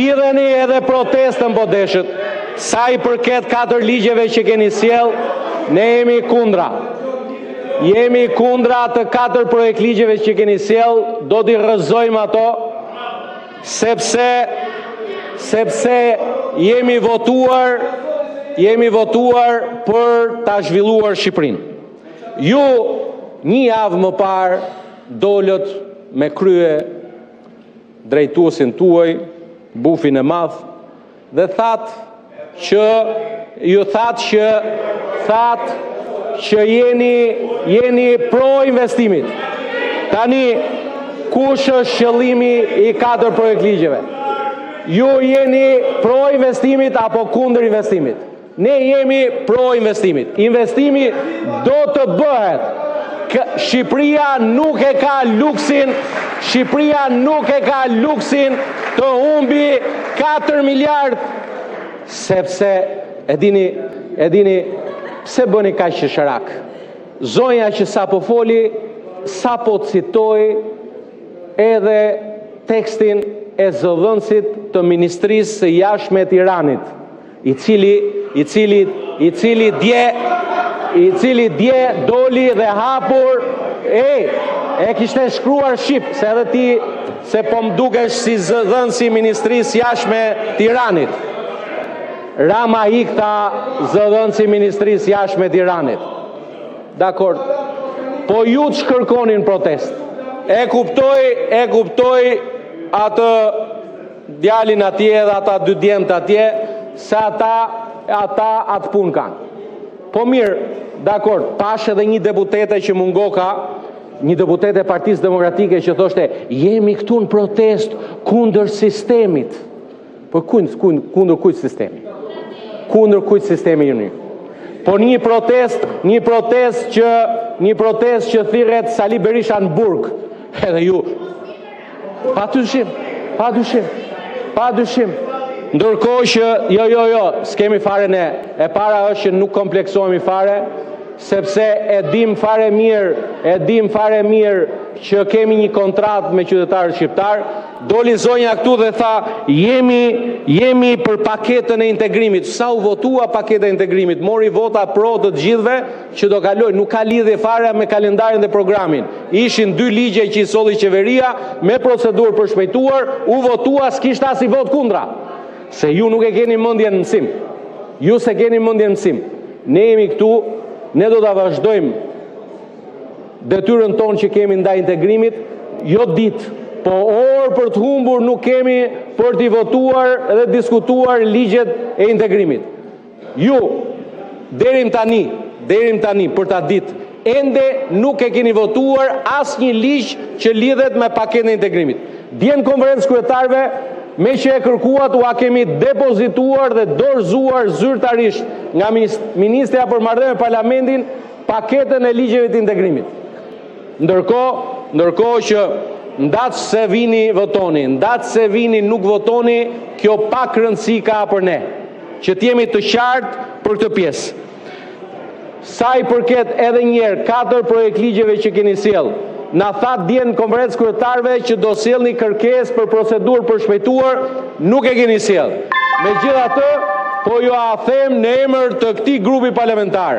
Lidheni edhe protestën po deshët. Sa i përket 4 ligjeve që keni sjell, ne jemi kundra. Jemi kundra të 4 projekt ligjeve që keni sjell, do t'i rrëzojmë ato, sepse jemi votuar për ta zhvilluar Shqipërinë. Ju një javë më parë dolët me krye drejtuesin tuaj, bufin e madh, dhe thatë që jeni pro investimit. Tani, kush është qëllimi i 4 projekt ligjeve? Ju jeni pro investimit apo kundër investimit? Ne jemi pro investimit. Investimi do të bëhet. Shqipëria nuk e ka luksin të humbi 4 miliard, sepse e dini pse bëni kaq shërak. Zonja që sapo foli, sapo citoi edhe tekstin e zëvendësit të Ministrisë së Jashtme të Iranit, i cili dje doli dhe hapur e kishte shkruar shqip, se edhe ti se po më dukesh si zëdhënësi i Ministrisë Jashtme të Iranit. Rama ikta zëdhënësi i Ministrisë Jashtme të Iranit. Dakor. Po ju që kërkonin protest. E kuptoj atë djalin atje dhe ata 2 djemt atje, se ata atë punë kanë. Po mirë, dakor, pash edhe një deputete që mungoka, një deputete e Partisë Demokratike që thoshte, jemi këtu në protest kundër sistemit. Po kundër kujt sistemi? Kundër kujt sistemi jeni? Po një protest që thirret Sali Berisha në burg, edhe ju, pa dyshim. Ndërkohë që, jo, s'kemi fare ne, e para është që nuk kompleksohemi fare, sepse e dim fare mirë që kemi një kontratë me qytetarët shqiptar. Doli zonja këtu dhe tha, jemi për paketën e integrimit. Sa u votua paketa e integrimit, mori vota pro të gjithëve që do kaloj, nuk ka lidhje fare me kalendarin dhe programin. Ishin 2 ligje që i solli qeveria me procedurë përshpejtuar, u votua, s'kishte as i vot kundra. Se ju nuk e keni mendjen në mësim. Ne jemi këtu, ne do ta vazhdojmë detyrën tonë që kemi ndaj integrimit, jo ditë, po orë për të humbur nuk kemi për t'i votuar dhe diskutuar ligjet e integrimit. Ju, derim tani, për ta ditë, ende nuk e keni votuar asnjë ligj që lidhet me paketën e integrimit. Djen konferencë kryetarëve, me që e kërkuat u a kemi depozituar dhe dorëzuar zyrtarisht nga Ministria për Marrëdhënie me Parlamentin paketën e ligjeve të integrimit. Ndërkohë që ndatë se vini votoni, ndatë se vini nuk votoni, kjo pak rëndësi ka për ne, që t'jemi të qartë për këtë pjesë. Sa i përket edhe njerë 4 projekt ligjeve që keni sjell, na thatë dje në konferencë kryetarëve që do sjellni kërkesë për procedurë përshpejtuar, nuk e keni sjell. Megjithatë, po ju a them në emër të këtij grupi parlamentar,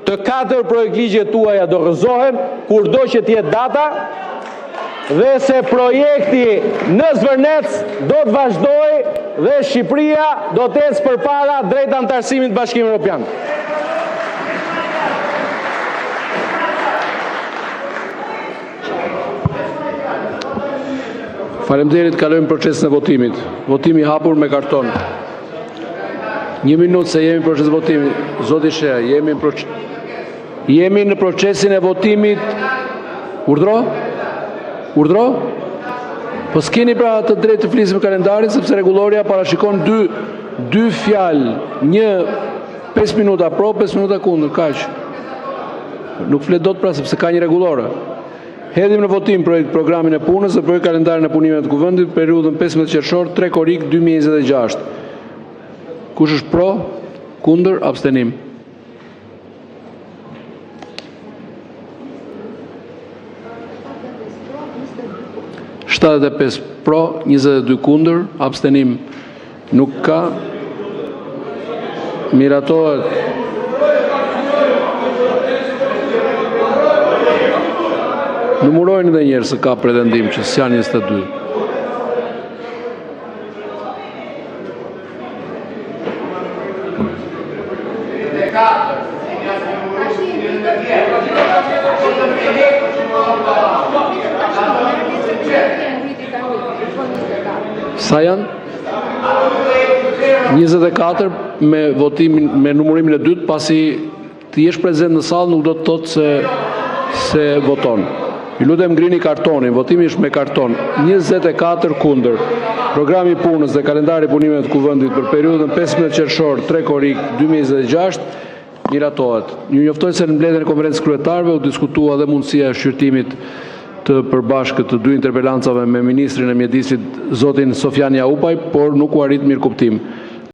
të 4 projekt ligje tuaja do rrëzohen, kurdo që t'jetë data, dhe se projekti në Zvërnec do të vazhdoj dhe Shqipëria do të ecë përpara drejt antarësimit të Bashkimit Evropian. Faleminderit, kalojmë procesin e votimit. Votimi hapur me karton. 1 minutë se jemi në proces votimit. Zoti Shea, jemi në procesin e votimit. Urdhro? Po s'keni pra të drejtë të flisim kalendarin, sepse rregulloria parashikon 2 fjalë, 5 minuta pro, 5 minuta kundër, kaq. Nuk flet dot pra sepse ka një rregullore. Hedhim në votim programin e punës dhe projekt kalendarin e punimeve të kuvendit periudhën 15 qershor 3 korrik 2026. Kush është pro? Kundër? Abstenim. Pro, 22 kundër, abstenim Nuk ka. Miratohet. Numërojnë edhe njerë se ka pretendim që s'janë 22. Sa janë? 24 me votimin, me numërimin e dytë, pasi të jesh prezent në sallë nuk do të thotë se voton. Ju lutem ngrini kartonin, votimi është me karton. 24 kundër. Programi i punës dhe kalendari i punimeve të Kuvendit për periudhën 15 qershor 3 korrik 2026 miratohet. Ju njoftoj se në mbledhjen e konferencës kryetarëve u diskutua dhe mundësia e shqyrtimit të përbashkët të dy interpelancave me ministrin e mjedisit zotin Sofian Jaupaj, por nuk u arrit mirëkuptim.